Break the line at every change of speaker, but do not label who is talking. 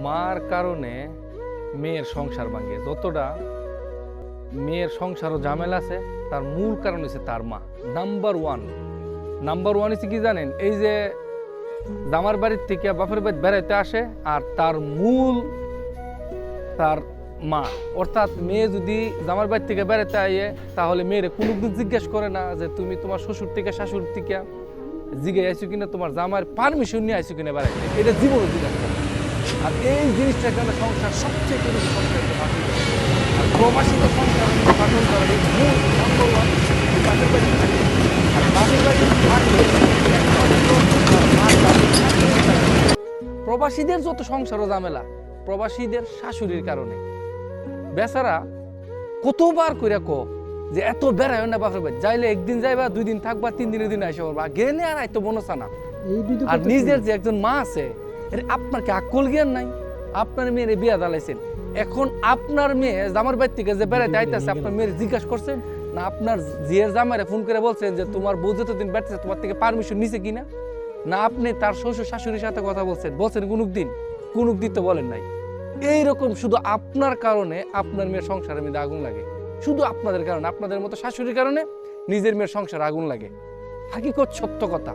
মার কারণে মেয়ের সংসার ভাঙে। যতটা মেয়ের সংসারও ঝামেলা আছে, তার মূল কারণ হচ্ছে তার মা। নাম্বার ওয়ান হচ্ছে কি জানেন? এই যে জামার বাড়ির থেকে বাপের বাড়ি বেড়াইতে আসে, আর তার মা। অর্থাৎ মেয়ে যদি জামার বাড়ি থেকে বেড়াতে আইয়ে, তাহলে মেয়েরে কোনোদিন জিজ্ঞেস করে না যে তুমি তোমার শ্বশুর থেকে শাশুড় থেকে জিগে আইছো কিনা, তোমার জামার পারমিশন নিয়ে আইছো কিনা বেড়াইতে, এটা জীবনে জিজ্ঞাসা করে। আর এই জিনিসটার কারণে সংসার সবচেয়ে বেশি সংসার ফাটল করে। আর প্রবাসিত সংসার ফাটল করার এই মূল নাম্বার ওয়ান বাপের বাড়ি থাকে। আর বাপের বাড়ি থাকলে প্রবাসীদের যত সংসার ও ঝামেলা প্রবাসীদের শাশুড়ির কারণে। বেচারা কতবার কইরা কো যে এত বেড়ায় না বাপের বাড়ি, যাইলে একদিন যাইবা, 2 দিন থাকবা, 3 দিনের দিন আসে পড়বা, গেলে আর আইতো মনসা না। আর নিজের যে একজন মা আছে, আপনার কি আকল জ্ঞান নাই? আপনার মেয়ের বিয়া দালাইছেন, এখন আপনার মেয়ে জামার বাড়ি থেকে যে বেড়াইতে আইতেছে, আপনার মেয়ের জিজ্ঞাসা করছেন না? আপনার জিয়ের জামারে ফোন করে বলছেন যে তোমার বউ যতদিন বেড়াইতেছে তোমার থেকে পারমিশন নিছে কিনা? না আপনি তার শ্বশুর শাশুড়ির সাথে কথা বলছেন কোনদিন তো বলেন নাই। এইরকম শুধু আপনার কারণে আপনার মেয়ের সংসারের মধ্যে আগুন লাগে, শুধু আপনাদের কারণে, আপনাদের মতো শাশুড়ির কারণে নিজের মেয়ের সংসারে আগুন লাগে। হাকিকত সত্য কথা।